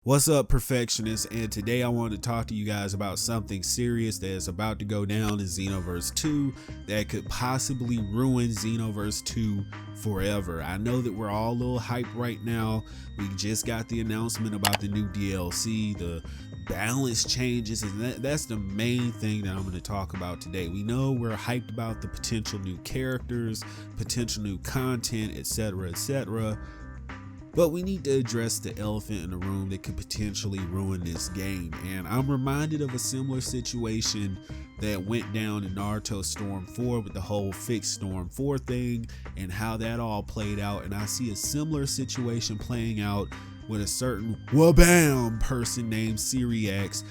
What's up, perfectionists? And today I want to talk to you guys about something serious that is about to go down in Xenoverse 2 that could possibly ruin Xenoverse 2 forever. I know that we're all a little hyped right now. We just got the announcement about the new DLC, the balance changes, and that's the main thing that I'm going to talk about today. We know we're hyped about the potential new characters, potential new content, etc., etc. But we need to address the elephant in the room that could potentially ruin this game. And I'm reminded of a similar situation that went down in Naruto Storm 4 with the whole fixed Storm 4 thing and how that all played out. And I see a similar situation playing out with a certain wabam person named Siriax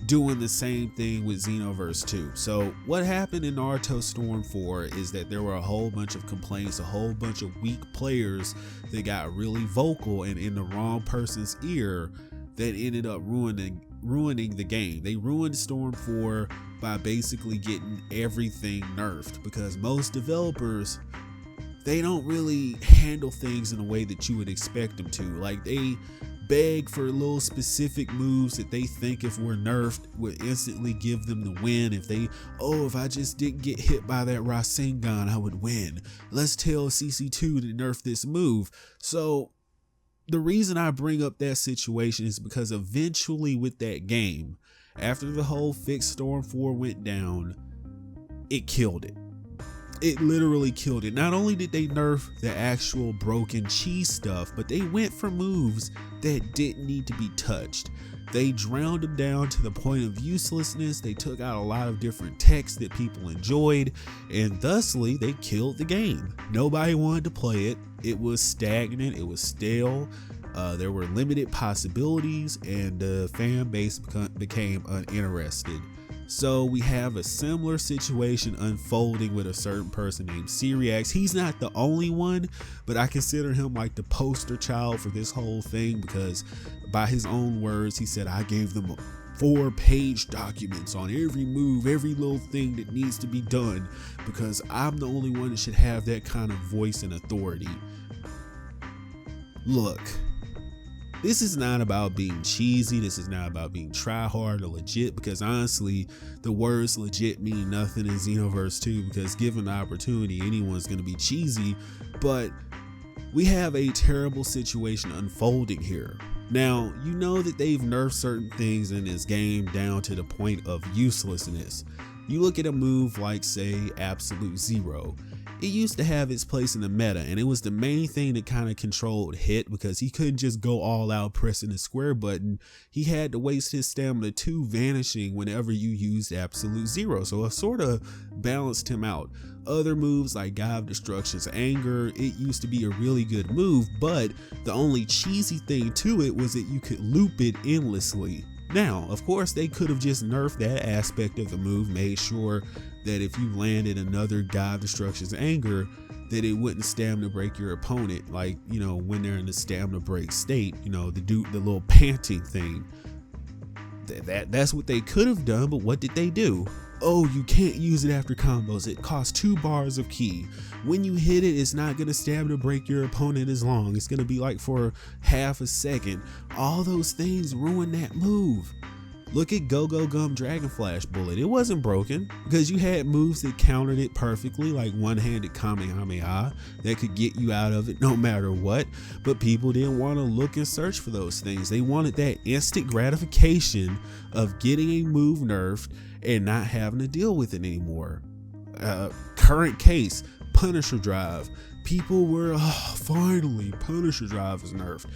doing the same thing with Xenoverse 2. So what happened in Naruto Storm 4 is that there were a whole bunch of complaints, a whole bunch of weak players that got really vocal and in the wrong person's ear that ended up ruining the game. They ruined Storm 4 by basically getting everything nerfed, because most developers, they don't really handle things in a way that you would expect them to. Like, they beg for little specific moves that they think if were nerfed would instantly give them the win. If I just didn't get hit by that Rasengan, I would win. Let's tell CC2 to nerf this move. So the reason I bring up that situation is because eventually with that game, after the whole fixed Storm 4 went down, it killed it. It literally killed it. Not only did they nerf the actual broken cheese stuff, but they went for moves that didn't need to be touched. They drowned them down to the point of uselessness. They took out a lot of different techs that people enjoyed, and thusly they killed the game. Nobody wanted to play it. It was stagnant. It was stale. There were limited possibilities, and the fan base became uninterested. So we have a similar situation unfolding with a certain person named Siriax. He's not the only one, but I consider him like the poster child for this whole thing, because by his own words, he said, I gave them 4-page documents on every move, every little thing that needs to be done, because I'm the only one that should have that kind of voice and authority. Look, this is not about being cheesy. This is not about being try hard or legit, because honestly, the words legit mean nothing in Xenoverse 2, because given the opportunity, anyone's going to be cheesy. But we have a terrible situation unfolding here. Now, you know that they've nerfed certain things in this game down to the point of uselessness. You look at a move like, say, Absolute Zero. It used to have its place in the meta, and it was the main thing that kind of controlled Hit, because he couldn't just go all out pressing the square button. He had to waste his stamina too, vanishing whenever you used Absolute Zero, so it sort of balanced him out. Other moves like God of Destruction's Anger, it used to be a really good move, but the only cheesy thing to it was that you could loop it endlessly. Now, of course, they could have just nerfed that aspect of the move, made sure that if you landed another God of Destruction's Anger, that it wouldn't stamina break your opponent, like, you know, when they're in the stamina break state, you know, the little panting thing. That's what they could have done, but what did they do? Oh, you can't use it after combos. It costs 2 bars of ki. When you hit it, it's not going to stamina break your opponent as long. It's going to be like for half a second. All those things ruin that move. Look at Go-Go Gum Dragon Flash Bullet. It wasn't broken because you had moves that countered it perfectly, like one-handed Kamehameha that could get you out of it no matter what. But people didn't want to look and search for those things. They wanted that instant gratification of getting a move nerfed and not having to deal with it anymore. Current case, Punisher Drive. People were, finally, Punisher Drive is nerfed.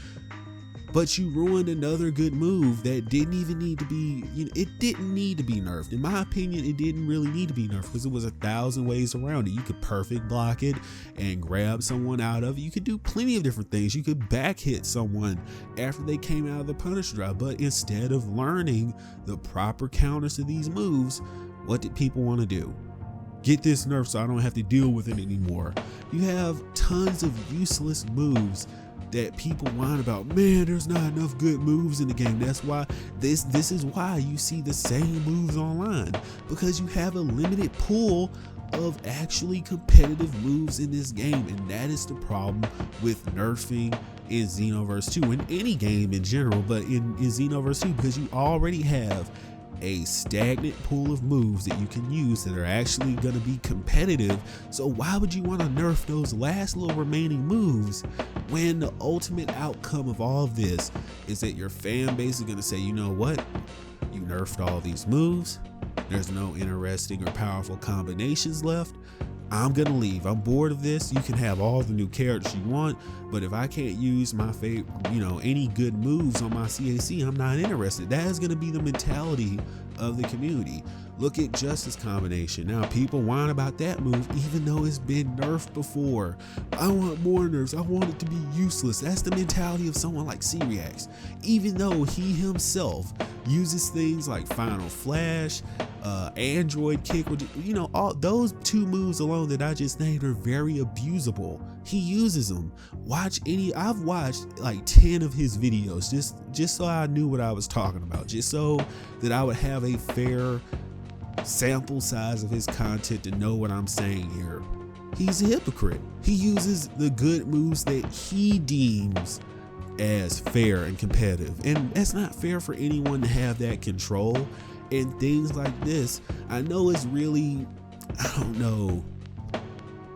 But you ruined another good move that didn't even need to be, it didn't need to be nerfed. In my opinion, it didn't really need to be nerfed, because it was 1,000 ways around it. You could perfect block it and grab someone out of it. You could do plenty of different things. You could back hit someone after they came out of the Punisher Drive. But instead of learning the proper counters to these moves, what did people want to do? Get this nerfed so I don't have to deal with it anymore. You have tons of useless moves that people whine about. Man, there's not enough good moves in the game. That's why this is why you see the same moves online, because you have a limited pool of actually competitive moves in this game, and that is the problem with nerfing in Xenoverse 2, in any game in general, but in Xenoverse 2, because you already have a stagnant pool of moves that you can use that are actually going to be competitive. So why would you want to nerf those last little remaining moves when the ultimate outcome of all of this is that your fan base is going to say, you know what, you nerfed all these moves, there's no interesting or powerful combinations left, I'm gonna leave. I'm bored of this. You can have all the new characters you want, but if I can't use my favorite, any good moves on my CAC, I'm not interested. That is gonna be the mentality of the community. Look at Justice Combination. Now people whine about that move even though it's been nerfed before. I want more nerfs. I want it to be useless. That's the mentality of someone like Cyriax. Even though he himself uses things like Final Flash, Android Kick, all those two moves alone that I just named are very abusable. He uses them. I've watched like 10 of his videos just so I knew what I was talking about, just so that I would have a fair sample size of his content to know what I'm saying here. He's a hypocrite. He uses the good moves that he deems as fair and competitive, and that's not fair for anyone to have that control. And things like this, I know it's really,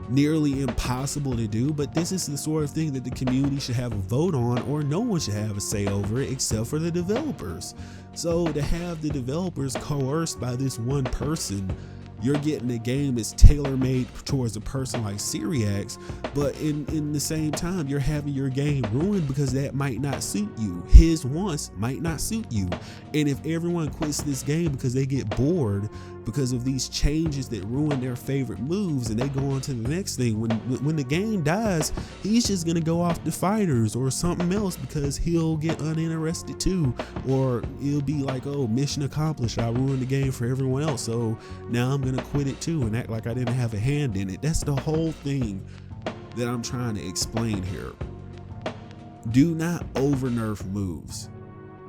nearly impossible to do, but this is the sort of thing that the community should have a vote on, or no one should have a say over it except for the developers. So to have the developers coerced by this one person, you're getting a game that's tailor-made towards a person like Cyriax, but in the same time, you're having your game ruined because that might not suit you. His wants might not suit you. And if everyone quits this game because they get bored because of these changes that ruin their favorite moves and they go on to the next thing, when the game dies, he's just gonna go off to fighters or something else because he'll get uninterested too, or it'll be like, oh, mission accomplished, I ruined the game for everyone else, so now I'm gonna quit it too and act like I didn't have a hand in it. That's the whole thing that I'm trying to explain here. Do not over nerf moves.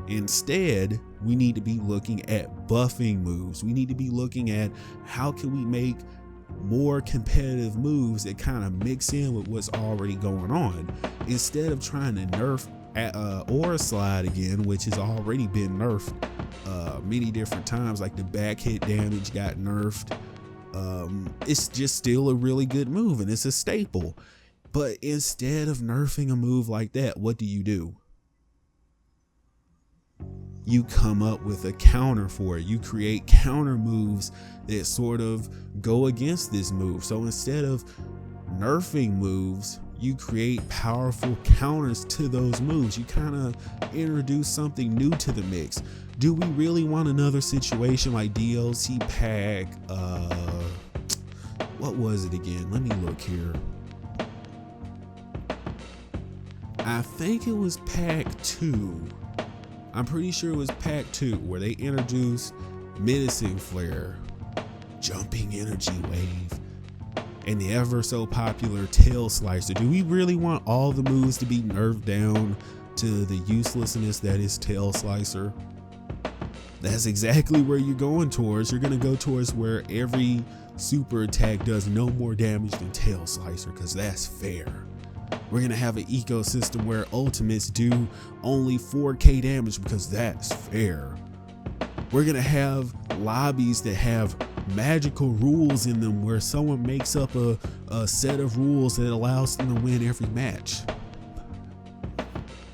Instead, we need to be looking at buffing moves. We need to be looking at how can we make more competitive moves that kind of mix in with what's already going on, instead of trying to nerf Aura Slide again, which has already been nerfed many different times. Like the back hit damage got nerfed. It's just still a really good move and it's a staple. But instead of nerfing a move like that, what do? You come up with a counter for it. You create counter moves that sort of go against this move. So instead of nerfing moves, you create powerful counters to those moves. You kind of introduce something new to the mix. Do we really want another situation like DLC pack? What was it again? Let me look here. I think it was pack 2. I'm pretty sure it was pack 2 where they introduced Menacing Flare, Jumping Energy Wave, and the ever so popular Tail Slicer. Do we really want all the moves to be nerfed down to the uselessness that is Tail Slicer? That's exactly where you're going towards. You're going to go towards where every super attack does no more damage than Tail Slicer, because that's fair. We're going to have an ecosystem where ultimates do only 4k damage because that's fair. We're going to have lobbies that have magical rules in them where someone makes up a set of rules that allows them to win every match.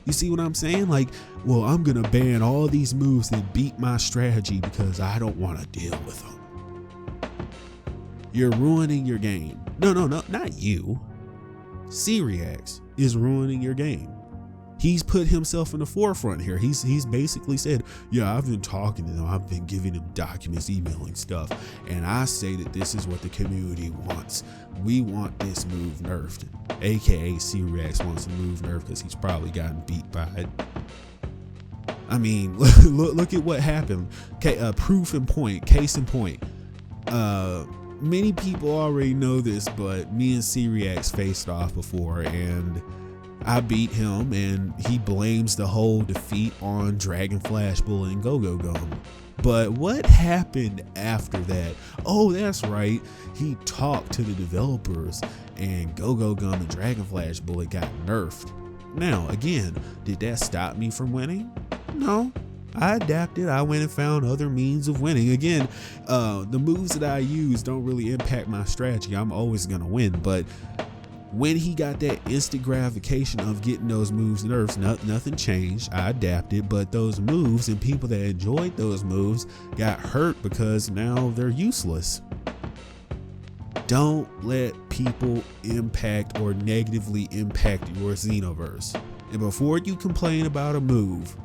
You see what I'm saying? Like, well, I'm going to ban all these moves that beat my strategy because I don't want to deal with them. You're ruining your game. No, not you. Cyriax is ruining your game. He's put himself in the forefront here. He's basically said, yeah, I've been talking to them. I've been giving him documents, emailing stuff. And I say that this is what the community wants. We want this move nerfed. AKA Cyriax wants the move nerfed because he's probably gotten beat by it. I mean, look at what happened. Proof in point, case in point. Many people already know this, but me and Cyriax faced off before and I beat him, and he blames the whole defeat on Dragon Flash Bullet and Go-Go Gum. But what happened after that? Oh, that's right. He talked to the developers and Go-Go Gum and Dragon Flash Bullet got nerfed. Now, again, did that stop me from winning? No. I adapted. I went and found other means of winning. Again, the moves that I use don't really impact my strategy. I'm always going to win. But when he got that instant gratification of getting those moves nerfed, nothing changed. I adapted, but those moves and people that enjoyed those moves got hurt because now they're useless. Don't let people impact or negatively impact your Xenoverse. And before you complain about a move,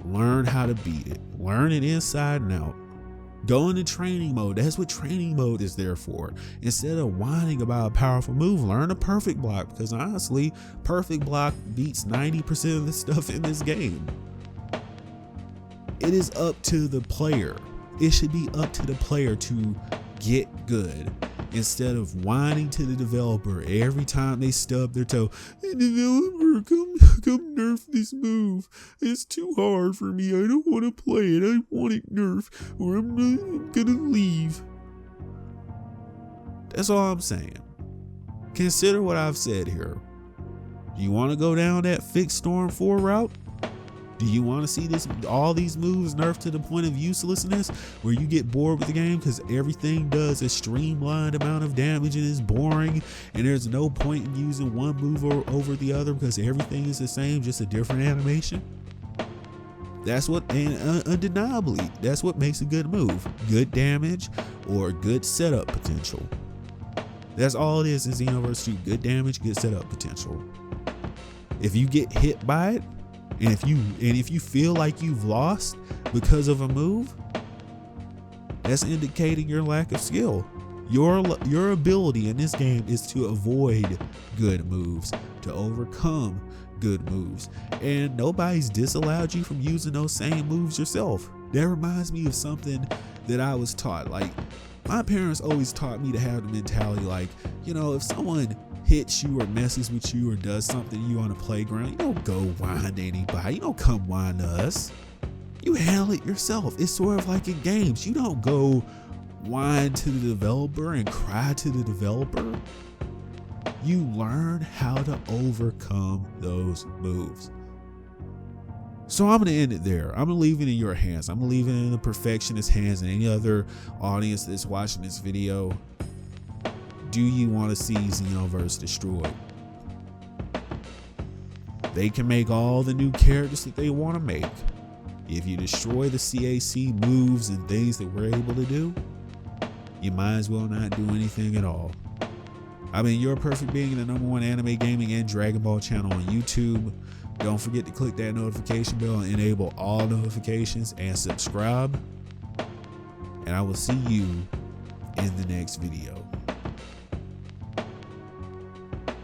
learn how to beat it. Learn it inside and out. Go into training mode. That's what training mode is there for. Instead of whining about a powerful move, learn a perfect block, because honestly, perfect block beats 90% of the stuff in this game. It is up to the player. It should be up to the player to get good, instead of whining to the developer every time they stub their toe. Hey, developer, come nerf this move. It's too hard for me. I don't want to play it. I want it nerfed, or I'm gonna leave. That's all I'm saying. Consider what I've said here. Do you want to go down that fixed Storm 4 route? Do you want to see all these moves nerfed to the point of uselessness, where you get bored with the game because everything does a streamlined amount of damage and is boring, and there's no point in using one move over the other because everything is the same, just a different animation? That's what, and undeniably, that's what makes a good move. Good damage or good setup potential. That's all it is in Xenoverse 2. Good damage, good setup potential. If you get hit by it, and if you feel like you've lost because of a move, that's indicating your lack of skill. Your ability in this game is to avoid good moves, to overcome good moves, and nobody's disallowed you from using those same moves yourself. That reminds me of something that I was taught. Like, my parents always taught me to have the mentality, like, you know, if someone hits you or messes with you or does something to you on a playground, you don't go whine to anybody. You don't come whine to us. You handle it yourself. It's sort of like in games. You don't go whine to the developer and cry to the developer. You learn how to overcome those moves. So I'm going to end it there. I'm going to leave it in your hands. I'm going to leave it in the perfectionist's hands and any other audience that's watching this video. Do you want to see Xenoverse destroyed? They can make all the new characters that they want to make. If you destroy the CAC moves and things that we're able to do, you might as well not do anything at all. I've been Your Perfect Being, the #1 anime gaming and Dragon Ball channel on YouTube. Don't forget to click that notification bell and enable all notifications and subscribe. And I will see you in the next video.